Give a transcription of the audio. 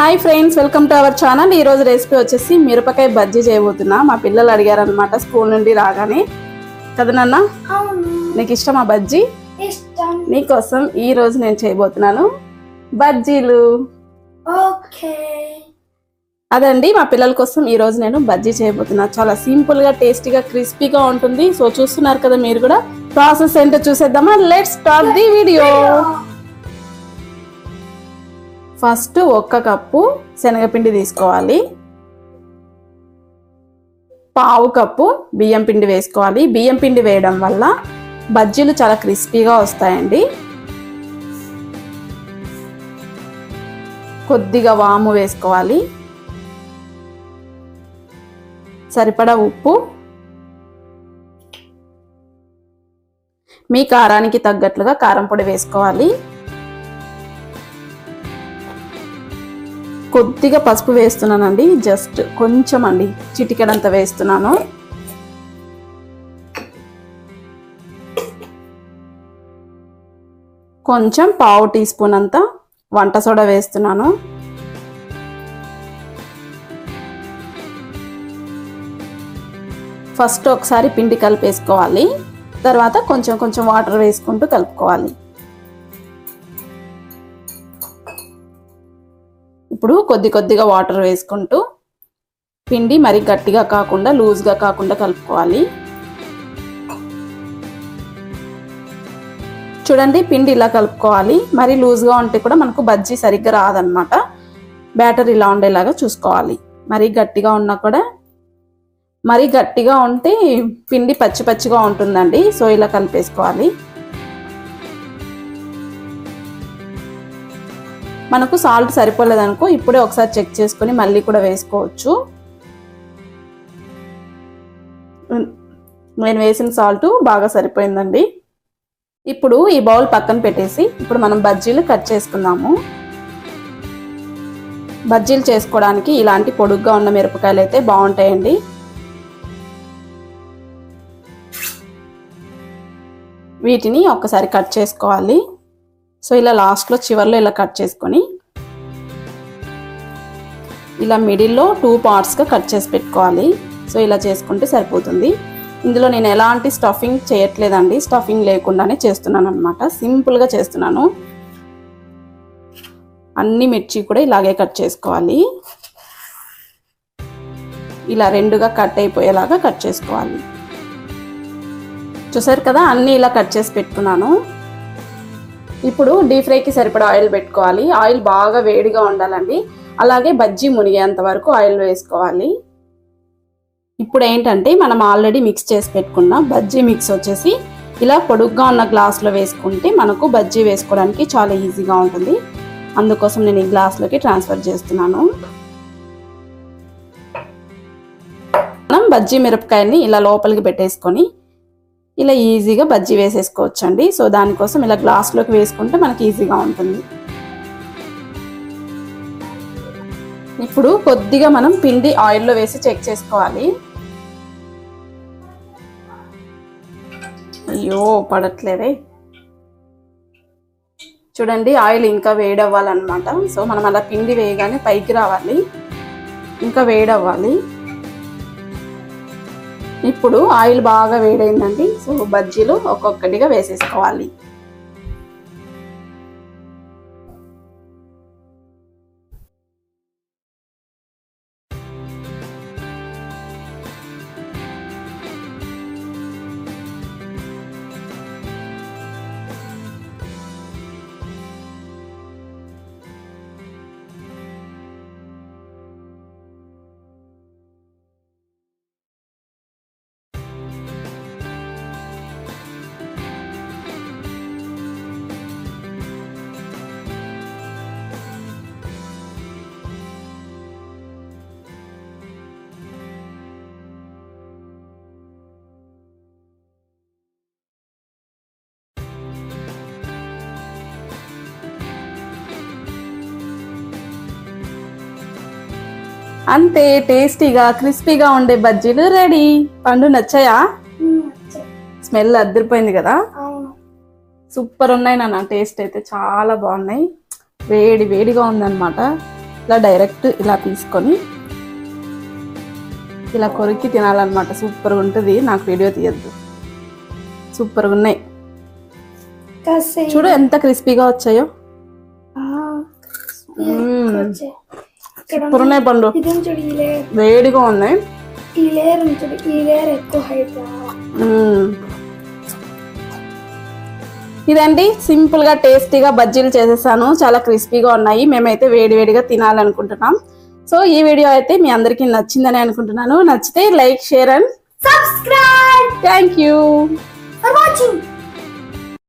Hi friends, welcome to our channel. ఈ రోజు recipe వచ్చేసి మిరపకాయ బజ్జీ చేయబోతున్నా. మా పిల్లలు అడిగారు అనమాట స్కూల్ నుండి రాగానే. కదా నాన్న, నీకు ఇష్టమా బజ్జీ? నీకోసం ఈ రోజు నేను చేయబోతున్నాను బజ్జీలు. అదండి, మా పిల్లల కోసం ఈ రోజు నేను బజ్జీ చేయబోతున్నా. చాలా సింపుల్ గా, టేస్టీగా, క్రిస్పీగా ఉంటుంది. సో చూస్తున్నారు కదా మీరు కూడా. ప్రాసెస్ ఏంటో చూసేద్దామా? Let's start the video. First 1 cup శనగపిండి తీసుకోవాలి. 1/2 కప్పు బియ్యం పిండి వేసుకోవాలి. బియ్యం పిండి వేయడం వల్ల బజ్జీలు చాలా క్రిస్పీగా వస్తాయండి. కొద్దిగా వాము వేసుకోవాలి. సరిపడా ఉప్పు, మీ కారానికి తగ్గట్లుగా కారం పొడి వేసుకోవాలి. కొద్దిగా పసుపు వేస్తున్నానండి, జస్ట్ కొంచెం అండి, చిటికెడంత వేస్తున్నాను. కొంచెం 1/2 టీ స్పూన్ అంత వంట సోడా వేస్తున్నాను. ఫస్ట్ ఒకసారి పిండి కలిపేసుకోవాలి. తర్వాత కొంచెం కొంచెం వాటర్ వేసుకుంటూ కలుపుకోవాలి. ఇప్పుడు కొద్దిగా వాటర్ వేసుకుంటూ పిండి మరి గట్టిగా కాకుండా, లూజ్గా కాకుండా కలుపుకోవాలి. చూడండి, పిండి ఇలా కలుపుకోవాలి. మరి లూజ్గా ఉంటే కూడా మనకు బజ్జీ సరిగ్గా రాదనమాట. బ్యాటర్ ఇలా ఉండేలాగా చూసుకోవాలి. మరి గట్టిగా ఉన్నా కూడా, మరి గట్టిగా ఉంటే పిండి పచ్చి పచ్చిగా ఉంటుందండి. సో ఇలా కలిపేసుకోవాలి. మనకు సాల్ట్ సరిపోలేదనుకో ఇప్పుడే ఒకసారి చెక్ చేసుకొని మళ్ళీ కూడా వేసుకోవచ్చు. నేను వేసిన సాల్ట్ బాగా సరిపోయిందండి. ఇప్పుడు ఈ బౌల్ పక్కన పెట్టేసి ఇప్పుడు మనం బజ్జీలు కట్ చేసుకుందాము. బజ్జీలు చేసుకోవడానికి ఇలాంటి పొడుగ్గా ఉన్న మిరపకాయలు అయితే బాగుంటాయండి. వీటిని ఒక్కసారి కట్ చేసుకోవాలి. సో ఇలా లాస్ట్లో చివర్లో ఇలా కట్ చేసుకొని ఇలా మిడిల్లో 2 పార్ట్స్గా కట్ చేసి పెట్టుకోవాలి. సో ఇలా చేసుకుంటే సరిపోతుంది. ఇందులో నేను ఎలాంటి స్టఫింగ్ చేయట్లేదండి, స్టఫింగ్ లేకుండానే చేస్తున్నాను అనమాట. సింపుల్గా చేస్తున్నాను. అన్ని మిర్చి కూడా ఇలాగే కట్ చేసుకోవాలి. ఇలా 2గా కట్ అయిపోయేలాగా కట్ చేసుకోవాలి. చూసారు కదా, అన్నీ ఇలా కట్ చేసి పెట్టుకున్నాను. ఇప్పుడు డీప్ ఫ్రైకి సరిపడా ఆయిల్ పెట్టుకోవాలి. ఆయిల్ బాగా వేడిగా ఉండాలండి. అలాగే బజ్జీ మునిగేంత వరకు ఆయిల్ వేసుకోవాలి. ఇప్పుడు ఏంటంటే మనం ఆల్రెడీ మిక్స్ చేసి పెట్టుకున్న బజ్జీ మిక్స్ వచ్చేసి ఇలా పొడుగ్గా ఉన్న గ్లాస్లో వేసుకుంటే మనకు బజ్జీ వేసుకోవడానికి చాలా ఈజీగా ఉంటుంది. అందుకోసం నేను ఈ గ్లాస్లోకి ట్రాన్స్ఫర్ చేస్తున్నాను. మనం బజ్జీ మిరపకాయని ఇలా లోపలికి పెట్టేసుకొని ఇలా ఈజీగా బజ్జీ వేసేసుకోవచ్చు అండి. సో దానికోసం ఇలా గ్లాస్లోకి వేసుకుంటే మనకి ఈజీగా ఉంటుంది. ఇప్పుడు కొద్దిగా మనం పిండి ఆయిల్లో వేసి చెక్ చేసుకోవాలి. అయ్యో పడట్లేదే. చూడండి, ఆయిల్ ఇంకా వేడవ్వాలన్నమాట. సో మనం అలా పిండి వేయగానే పైకి రావాలి, ఇంకా వేడవ్వాలి. ఇప్పుడు ఆయిల్ బాగా వేడైందండి. సో బజ్జీలు ఒక్కొక్కటిగా వేసేసుకోవాలి. అంతే, టేస్టీగా క్రిస్పీగా ఉండే బజ్జీలు రెడీ. పండు నచ్చాయా? స్మెల్ అదిరిపోయింది కదా. సూపర్ ఉన్నాయి నాన్న. టేస్ట్ అయితే చాలా బాగున్నాయి. వేడి వేడిగా ఉందన్నమాట. ఇట్లా డైరెక్ట్ ఇలా తీసుకొని ఇలా కొరికి తినాలన్నమాట. సూపర్గా ఉంటుంది. నాకు వీడియో తీయద్దు. సూపర్గా ఉన్నాయి. చూడు ఎంత క్రిస్పీగా వచ్చాయో. సూపర్ ఉన్నాయి పండు. వేడిగా ఉన్నాయి. ఇదండి సింపుల్ గా టేస్టీగా బజ్జీలు చేసేసాను. చాలా క్రిస్పీగా ఉన్నాయి. మేమైతే వేడివేడిగా తినాలనుకుంటున్నాం. సో ఈ వీడియో అయితే మీ అందరికీ నచ్చిందని అనుకుంటున్నాను. నచ్చితే like, share and subscribe. Thank you for watching.